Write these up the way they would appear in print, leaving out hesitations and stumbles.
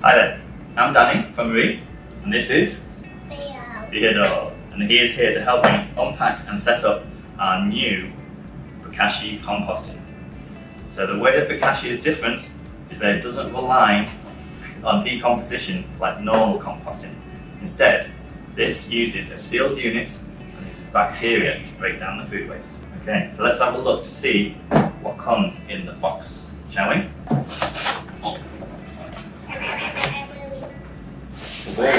Hi there, I'm Danny from Ree, and this is Theo. And he is here to help me unpack and set up our new Bokashi Composting. So the way that Bokashi is different is that it doesn't rely on decomposition like normal composting. Instead, this uses a sealed unit and uses bacteria to break down the food waste. Okay, so let's have a look to see what comes in the box, shall we? Whoa.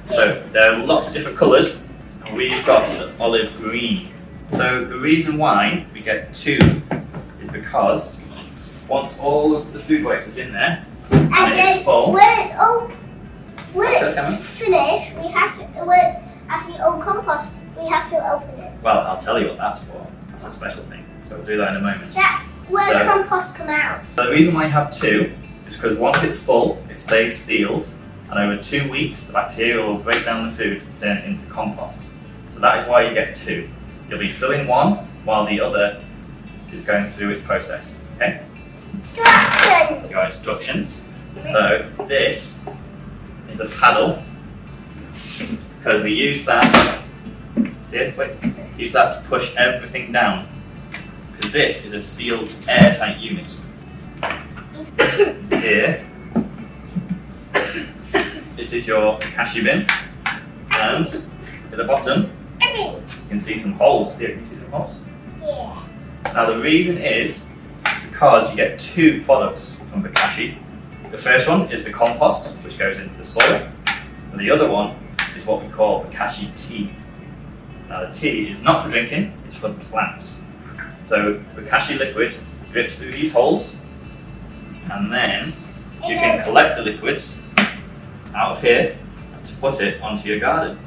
So there are lots of different colours, and we've got the olive green. So the reason why we get two is because once all of the food waste is in there and it's full, When it's finished, we have to. When it's actually all compost, we have to open it. well, I'll tell you what that's for. That's a special thing. So we'll do that in a moment. Where the compost come out. So the reason why you have two is because once it's full, it stays sealed, and over 2 weeks, the bacteria will break down the food and turn it into compost. So that is why you get two. You'll be filling one while the other is going through its process. Okay? Instructions. So your instructions. So this is a paddle, because we use that. See it? Wait. Use that to push everything down. Because this is a sealed, airtight unit. Here, this is your Bokashi bin, and at the bottom you can see some holes. Here, can you see some holes? Yeah. Now the reason is because you get two products from Bokashi. The first one is the compost, which goes into the soil, and the other one is what we call Bokashi tea. Now the tea is not for drinking, it's for the plants. So Bokashi liquid drips through these holes, and then you can collect the liquids out of here to put it onto your garden.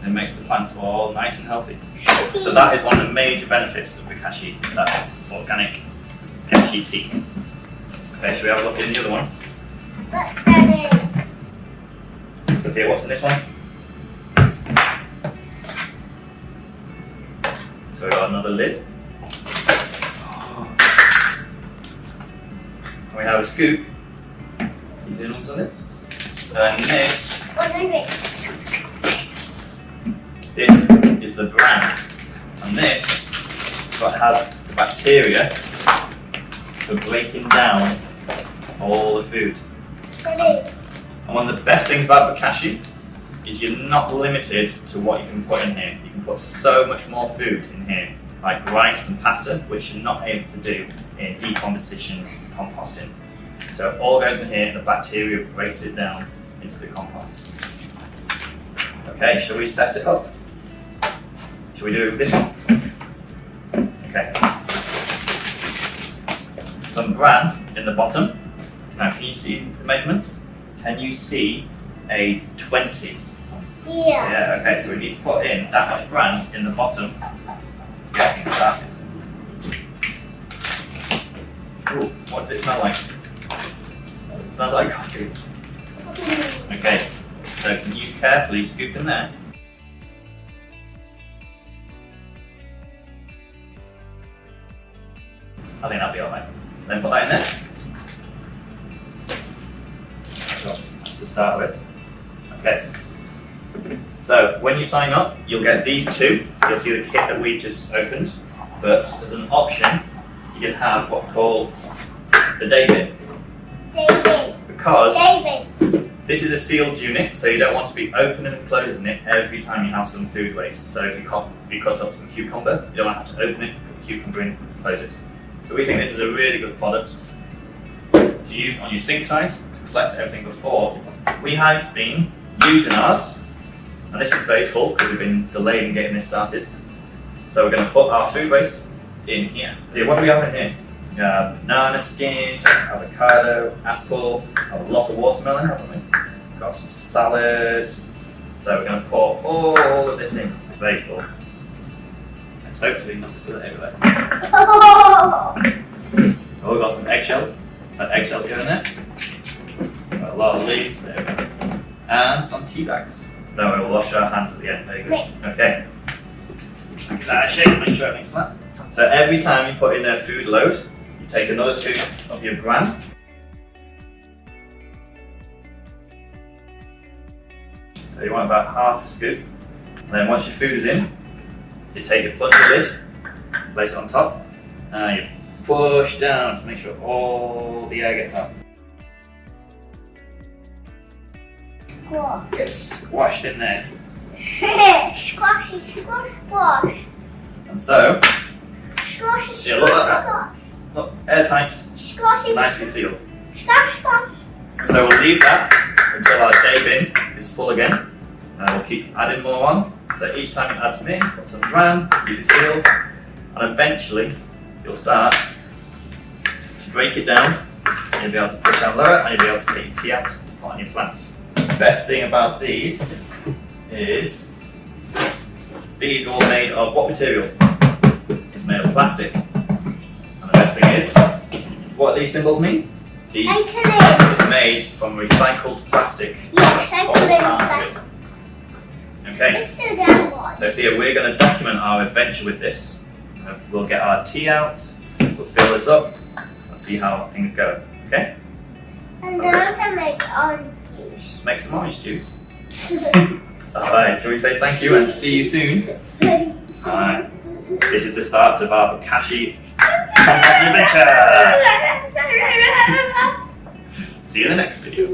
It makes the plants all nice and healthy. So that is one of the major benefits of Bokashi, is that organic Bokashi tea. Okay, should we have a look in the other one? Look, Daddy. So Theo, what's in this one? So we've got another lid. And we have a scoop. Is it on the lid? And this is the bran. And this has the bacteria for breaking down all the food. Daddy. And one of the best things about Bokashi is you're not limited to what you can put in here. You can put so much more food in here, like rice and pasta, which you're not able to do in decomposition composting. So it all goes in here and the bacteria breaks it down into the compost. Okay, shall we set it up? Shall we do this one? Okay. Some bran in the bottom. Now can you see the measurements? Can you see a 20? Yeah. Yeah, okay, so we need to put in that much bran in the bottom to get things started. Ooh, what does it smell like? It smells like coffee. Okay, so can you carefully scoop in there? I think that'll be alright. Then put that in there. So that's to start with. Okay. So when you sign up, you'll get these two. You'll see the kit that we just opened. But as an option, you can have what's called the day bin. Because this is a sealed unit, so you don't want to be opening and closing it every time you have some food waste. So if you cut up some cucumber, you don't have to open it, put the cucumber in, close it. So we think this is a really good product to use on your sink side to collect everything before. We have been using ours, and this is very full because we've been delayed in getting this started. So we're going to put our food waste in here. So what do we have in here? We have banana skin, avocado, apple, a lot of watermelon, haven't we? We've got some salad. So we're going to pour all of this in. It's very full. Let's hopefully not spill it everywhere. Oh, we've got some eggshells. So eggshells go in there. Got a lot of leaves there. And some tea bags. Then we'll wash our hands at the end. Very good. Okay. Give that a shake, make sure everything's flat. So every time you put in a food load, you take another scoop of your bran, So you want about half a scoop. And then once your food is in, you take your plunger lid, place it on top, and you push down to make sure all the air gets out. Squash. Gets squashed in there. Squashy, squash, squash. And so, Squashy, yeah, look at that. squash. Look, airtight, Squashy, nicely sealed. squash, squash. So we'll leave that until our day bin is full again. And we'll keep adding more on. So each time you add some in, put some around, keep it sealed. And eventually, you'll start to break it down. You'll be able to push down lower and you'll be able to take your tea out to put on your plants. The best thing about these is these are all made of what material? It's made of plastic. And the best thing is, what do these symbols mean? These Cycling. is made from recycled plastic. Yeah, cycling All part of plastic. it. Okay, Let's do that one. so Theo, we're going to document our adventure with this. We'll get our tea out, we'll fill this up, and see how things go. Okay? And then I can make orange juice. Make some orange juice. Alright, shall we say thank you and see you soon? Alright, this is the start of our Bokashi Composting adventure! See you in the next video.